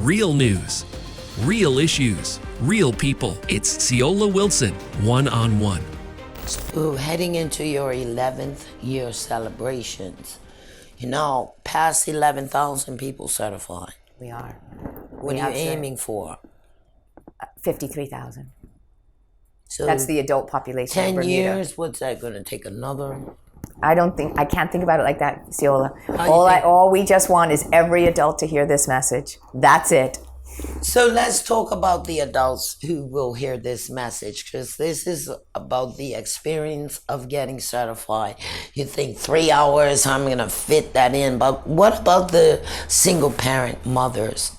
Real news, real issues, real people. It's Ciola Wilson, one-on-one. So heading into your 11th year celebrations, past 11,000 people certified. We are. What are you aiming for? 53,000. So that's the adult population. 10 of Bermuda. years, what's that going to take? Another? I can't think about it like that, Ciola. All we just want is every adult to hear this message. That's it. So let's talk about the adults who will hear this message, because this is about the experience of getting certified. You think 3 hours, I'm going to fit that in, but what about the single parent mothers?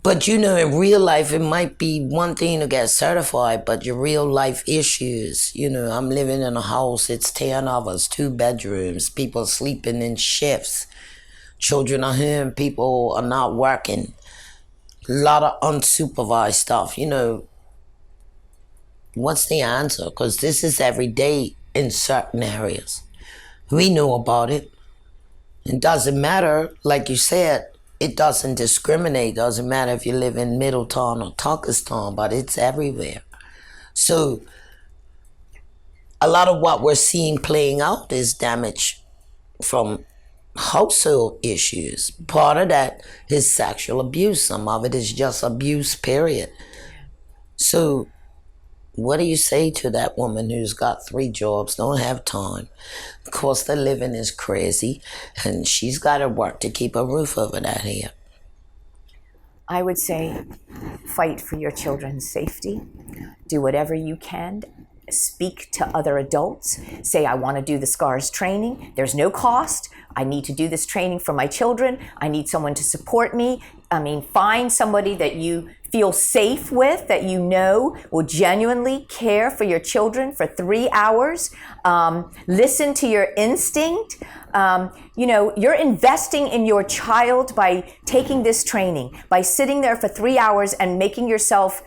But in real life, it might be one thing to get certified, but your real life issues, I'm living in a house, it's 10 of us, 2 bedrooms, people sleeping in shifts, children are home, people are not working, a lot of unsupervised stuff, What's the answer? Because this is every day in certain areas. We know about it. It doesn't matter, like you said, it doesn't discriminate. Doesn't matter if you live in Middletown or Tuckerstown, but it's everywhere. So a lot of what we're seeing playing out is damage from household issues. Part of that is sexual abuse. Some of it is just abuse, period. So what do you say to that woman who's got 3 jobs, don't have time? The cost of living is crazy, and she's got to work to keep a roof over that head. I would say fight for your children's safety. Do whatever you can. Speak to other adults. Say, I want to do the SCARS training. There's no cost. I need to do this training for my children. I need someone to support me. Find somebody that you feel safe with, that will genuinely care for your children for 3 hours. Listen to your instinct. You're investing in your child by taking this training, by sitting there for 3 hours and making yourself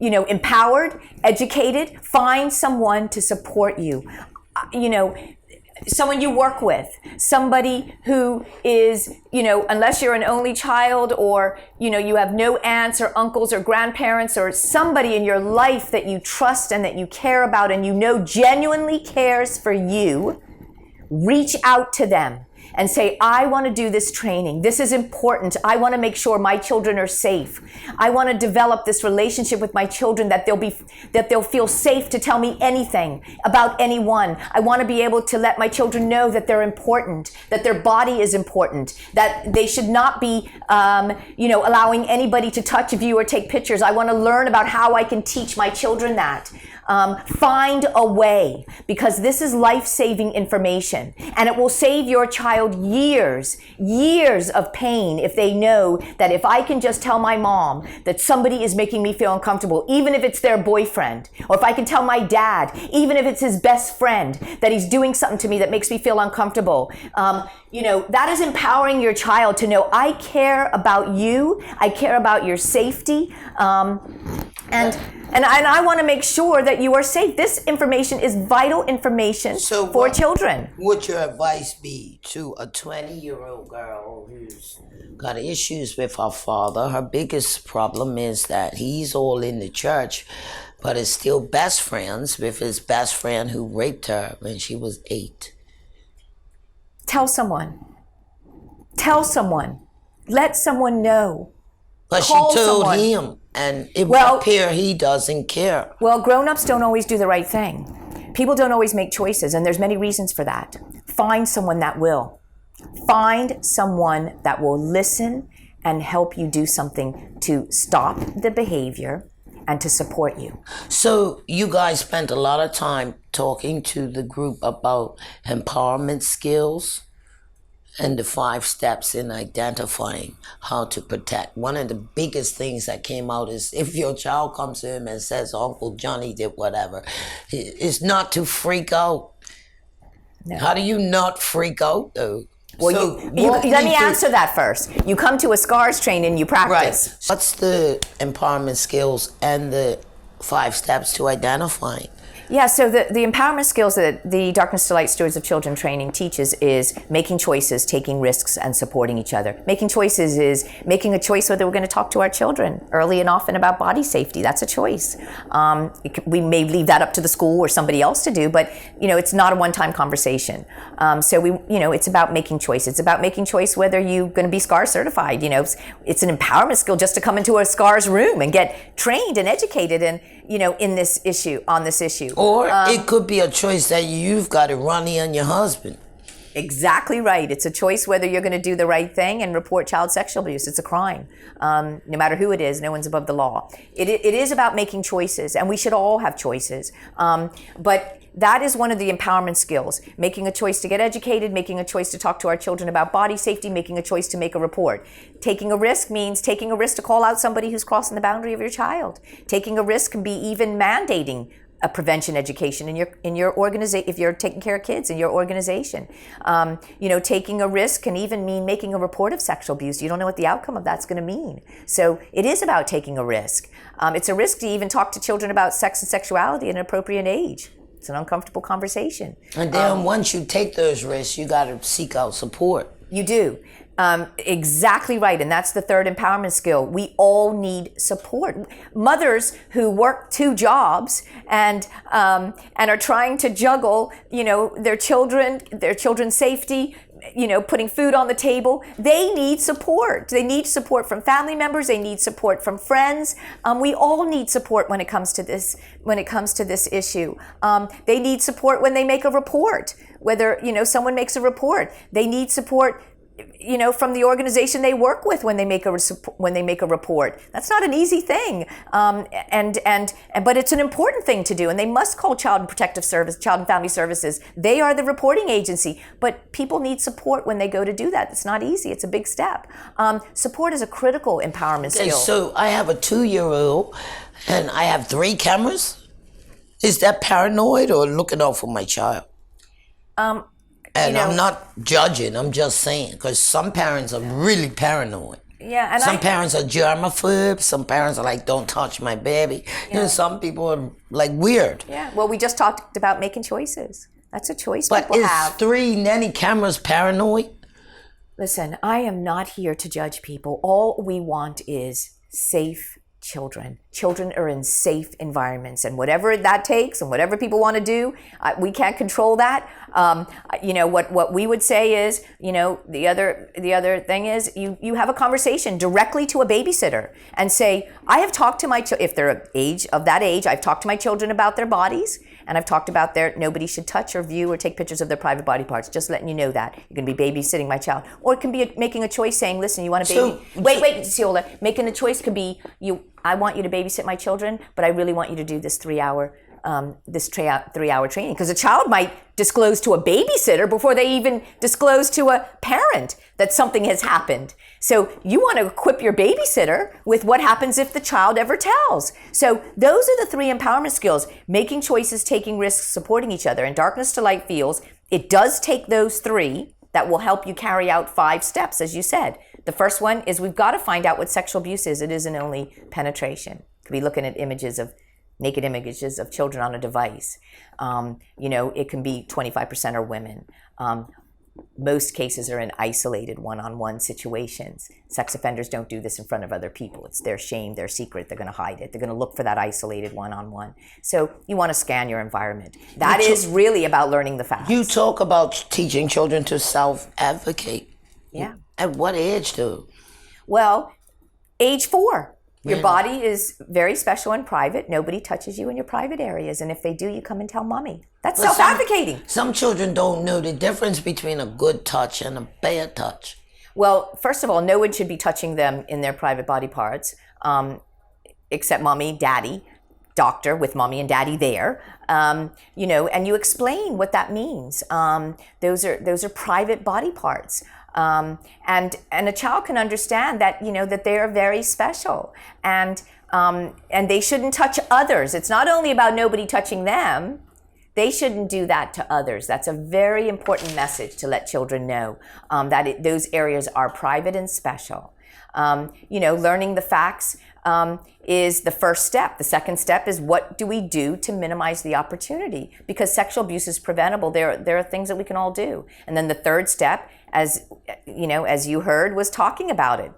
empowered, educated. Find someone to support you. Someone you work with, somebody who is, unless you're an only child or, you have no aunts or uncles or grandparents, or somebody in your life that you trust and that you care about and genuinely cares for you, reach out to them and say, I want to do this training. This is important. I want to make sure my children are safe. I want to develop this relationship with my children that they'll feel safe to tell me anything about anyone. I want to be able to let my children know that they're important, that their body is important, that they should not be, allowing anybody to touch, view, or take pictures. I want to learn about how I can teach my children that. Find a way, because this is life-saving information, and it will save your child years of pain if they know that if I can just tell my mom that somebody is making me feel uncomfortable, even if it's their boyfriend, or if I can tell my dad, even if it's his best friend, that he's doing something to me that makes me feel uncomfortable. That is empowering your child to know, I care about you, I care about your safety, and I want to make sure that you are safe. This information is vital information for children. Would your advice be to a 20-year-old girl who's got issues with her father? Her biggest problem is that he's all in the church, but is still best friends with his best friend who raped her when she was 8. Tell someone. Let someone know. But she told him, and it would appear he doesn't care. Well, grown-ups don't always do the right thing. People don't always make choices, and there's many reasons for that. Find someone that will. Find someone that will listen and help you do something to stop the behavior and to support you. So you guys spent a lot of time talking to the group about empowerment skills and the 5 steps in identifying how to protect. One of the biggest things that came out is if your child comes to him and says, Uncle Johnny did whatever, it's not to freak out. No. How do you not freak out, though? Well, let me answer that first. You come to a SCARS training, you practice. Right. What's the empowerment skills and the 5 steps to identifying? Yeah, so the empowerment skills that the Darkness to Light Stewards of Children training teaches is making choices, taking risks, and supporting each other. Making choices is making a choice whether we're going to talk to our children early and often about body safety. That's a choice. We may leave that up to the school or somebody else to do, but it's not a one-time conversation. So it's about making choice. It's about making choice whether you're going to be SCAR certified. It's an empowerment skill just to come into a SCAR's room and get trained and educated and on this issue. Or it could be a choice that you've got to run on your husband. Exactly right. It's a choice whether you're going to do the right thing and report child sexual abuse. It's a crime. No matter who it is, no one's above the law. It is about making choices, and we should all have choices. But that is one of the empowerment skills. Making a choice to get educated, making a choice to talk to our children about body safety, making a choice to make a report. Taking a risk means taking a risk to call out somebody who's crossing the boundary of your child. Taking a risk can be even mandating a prevention education in your organization if you're taking care of kids in your organization. Taking a risk can even mean making a report of sexual abuse. You don't know what the outcome of that's going to mean. So it is about taking a risk. It's a risk to even talk to children about sex and sexuality at an appropriate age. It's an uncomfortable conversation. And then once you take those risks, you got to seek out support. You do. Exactly right. And that's the third empowerment skill. We all need support. Mothers who work 2 jobs and are trying to juggle, their children's safety, putting food on the table, they need support. They need support from family members. They need support from friends. We all need support when it comes to this issue. They need support when they make a report. Whether, someone makes a report, they need support from the organization they work with when they make a report. That's not an easy thing, but it's an important thing to do. And they must call Child and Family Services. They are the reporting agency. But people need support when they go to do that. It's not easy. It's a big step. Support is a critical empowerment skill. So I have a 2-year-old, and I have 3 cameras. Is that paranoid or looking out for my child? And I'm not judging, I'm just saying, because some parents are really paranoid. Yeah, and some parents are germaphobes, some parents are like, don't touch my baby. Yeah. Some people are like weird. Yeah, well, we just talked about making choices. That's a choice but people have. But is 3 nanny cameras paranoid? Listen, I am not here to judge people. All we want is safe children. Children are in safe environments, and whatever that takes and whatever people want to do, we can't control that. What we would say is, the other thing is you have a conversation directly to a babysitter and say, I have talked to my if they're of that age, I've talked to my children about their bodies, and I've talked about nobody should touch or view or take pictures of their private body parts. Just letting you know that. You're going to be babysitting my child. Or it can be making a choice saying, listen, you want a baby? Wait, Ciola. Making a choice could be, I want you to babysit my children, but I really want you to do this 3-hour training. Because a child might disclose to a babysitter before they even disclose to a parent that something has happened. So you want to equip your babysitter with what happens if the child ever tells. So those are the 3 empowerment skills: making choices, taking risks, supporting each other. And Darkness to Light feels it does take those 3 that will help you carry out 5 steps, as you said. The first one is we've got to find out what sexual abuse is. It isn't only penetration. Could be looking at naked images of children on a device. It can be 25% are women. Most cases are in isolated one-on-one situations. Sex offenders don't do this in front of other people. It's their shame, their secret. They're going to hide it. They're going to look for that isolated one-on-one. So you want to scan your environment. That is really about learning the facts. You talk about teaching children to self-advocate. Yeah. At what age, though? Well, age 4. Your body is very special and private. Nobody touches you in your private areas. And if they do, you come and tell mommy. That's self-advocating. Some children don't know the difference between a good touch and a bad touch. Well, first of all, no one should be touching them in their private body parts, except mommy, daddy, doctor with mommy and daddy there. And you explain what that means. Those are private body parts. And a child can understand that, that they are very special and they shouldn't touch others. It's not only about nobody touching them. They shouldn't do that to others. That's a very important message to let children know, that those areas are private and special. Learning the facts. is the first step. The second step is, what do we do to minimize the opportunity? Because sexual abuse is preventable. There are things that we can all do. And then the third step, as you heard, was talking about it,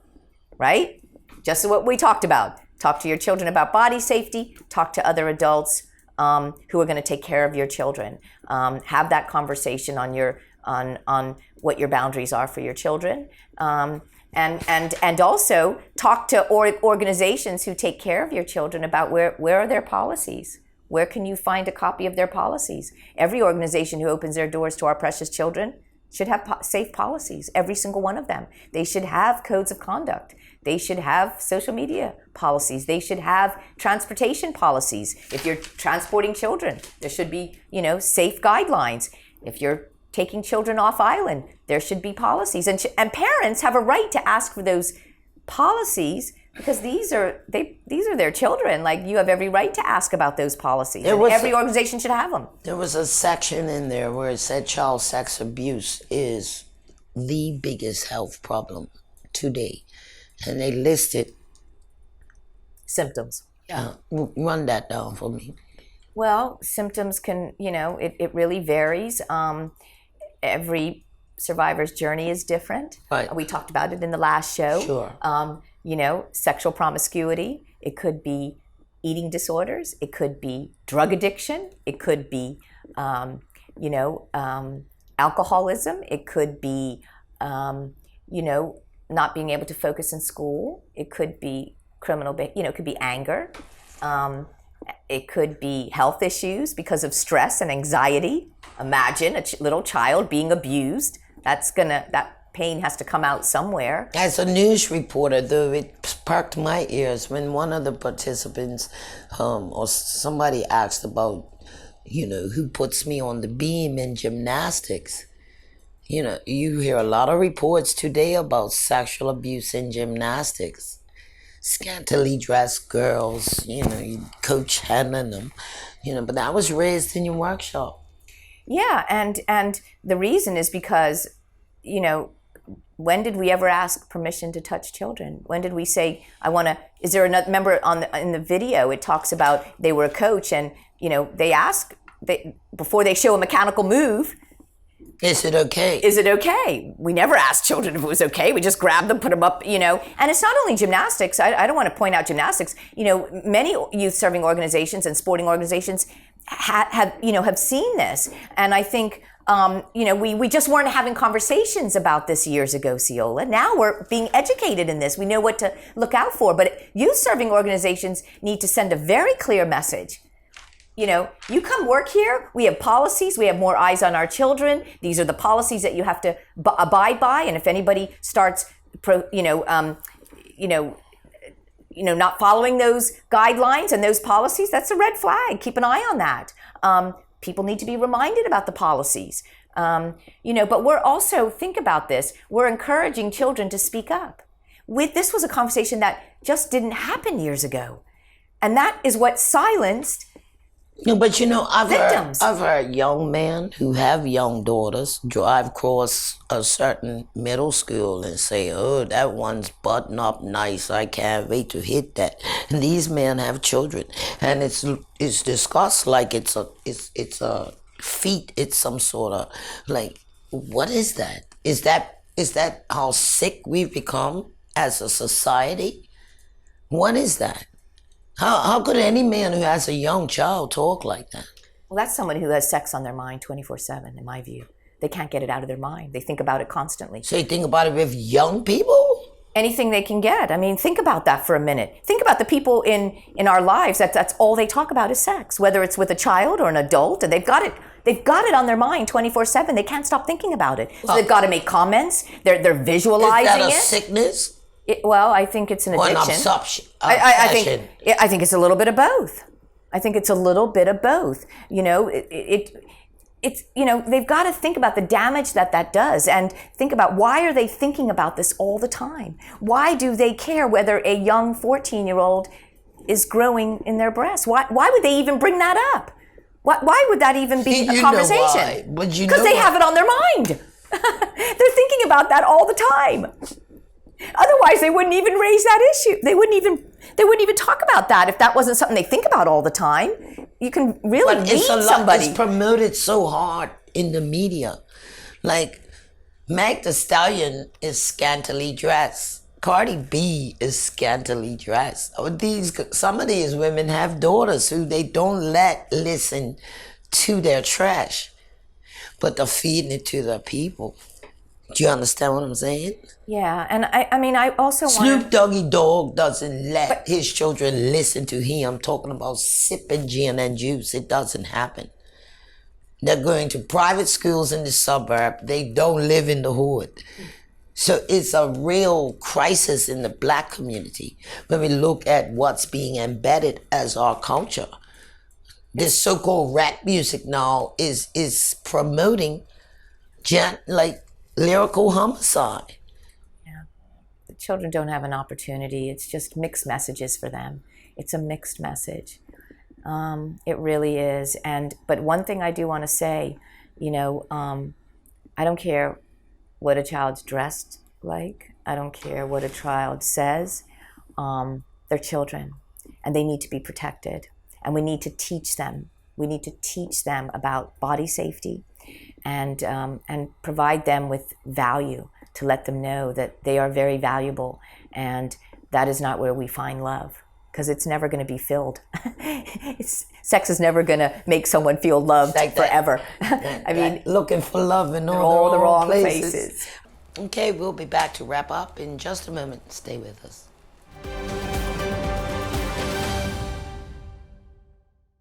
right? Just what we talked about. Talk to your children about body safety. Talk to other adults who are going to take care of your children. Have that conversation on what your boundaries are for your children. And also talk to organizations who take care of your children about where are their policies. Where can you find a copy of their policies? Every organization who opens their doors to our precious children should have safe policies, every single one of them. They should have codes of conduct. They should have social media policies. They should have transportation policies. If you're transporting children, there should be, safe guidelines. If you're taking children off island, there should be policies. And parents have a right to ask for those policies, because these are their children. Like, you have every right to ask about those policies. Every organization should have them. There was a section in there where it said child sex abuse is the biggest health problem today. And they listed symptoms. Yeah, run that down for me. Well, symptoms can, it really varies. Every survivor's journey is different. Right. We talked about it in the last show. Sure. Sexual promiscuity. It could be eating disorders. It could be drug addiction. It could be, alcoholism. It could be, not being able to focus in school. It could be it could be anger. It could be health issues because of stress and anxiety. Imagine a little child being abused. That pain has to come out somewhere. As a news reporter, though, it perked my ears when one of the participants or somebody asked about, who puts me on the beam in gymnastics. You hear a lot of reports today about sexual abuse in gymnastics. Scantily dressed girls, Coach handling them, but I was raised in your workshop. Yeah, and the reason is because, when did we ever ask permission to touch children? When did we say, is there another, remember in the video, it talks about they were a coach and, before they show a mechanical move, is it okay? Is it okay? We never asked children if it was okay. We just grabbed them, put them up, And it's not only gymnastics. I don't want to point out gymnastics. Many youth-serving organizations and sporting organizations have seen this. And I think, we just weren't having conversations about this years ago, Ciola. Now we're being educated in this. We know what to look out for. But youth-serving organizations need to send a very clear message. You come work here, we have policies, we have more eyes on our children. These are the policies that you have to abide by. And if anybody starts, not following those guidelines and those policies, that's a red flag. Keep an eye on that. People need to be reminded about the policies. But we're also, think about this, we're encouraging children to speak up. This was a conversation that just didn't happen years ago. And that is what silenced No, but victims. I've heard young men who have young daughters drive across a certain middle school and say, "Oh, that one's button up nice. I can't wait to hit that." And these men have children, and it's discussed like it's a feat. It's some sort of like, what is that? Is that how sick we've become as a society? What is that? How could any man who has a young child talk like that? Well, that's someone who has sex on their mind 24/7, in my view. They can't get it out of their mind. They think about it constantly. So you think about it with young people? Anything they can get. I mean, think about that for a minute. Think about the people in our lives that's all they talk about is sex, whether it's with a child or an adult, and they've got it on their mind 24/7. They can't stop thinking about it. So they've got to make comments. They're visualizing it. Is that a sickness? I think it's an addiction. Or an obsession. I think it's a little bit of both. I think it's a little bit of both. They've got to think about the damage that does, and think about, why are they thinking about this all the time? Why do they care whether a young 14-year-old is growing in their breasts? Why would they even bring that up? Why would that even be a conversation? Because they have it on their mind. They're thinking about that all the time. Otherwise, they wouldn't even raise that issue. They wouldn't even they wouldn't even talk about that if that wasn't something they think about all the time. You can really But read somebody. It's promoted so hard in the media. Like, Meg Thee Stallion is scantily dressed. Cardi B is scantily dressed. Some of these women have daughters who they don't let listen to their trash, but they're feeding it to their people. Do you understand what I'm saying? Yeah, and I mean, I also want Snoop Doggy Dogg doesn't let his children listen to him talking about sipping gin and juice. It doesn't happen. They're going to private schools in the suburb. They don't live in the hood. So it's a real crisis in the black community when we look at what's being embedded as our culture. This so-called rap music now is promoting lyrical homicide. Yeah, the children don't have an opportunity. It's just mixed messages for them. It's a mixed message. It really is. But one thing I do want to say, I don't care what a child's dressed like. I don't care what a child says. They're children, and they need to be protected. And we need to teach them. We need to teach them about body safety, and provide them with value to let them know that they are very valuable, and that is not where we find love, because it's never going to be filled. Sex is never going to make someone feel loved forever. I mean, looking for love in all the wrong places. Okay, we'll be back to wrap up in just a moment. Stay with us.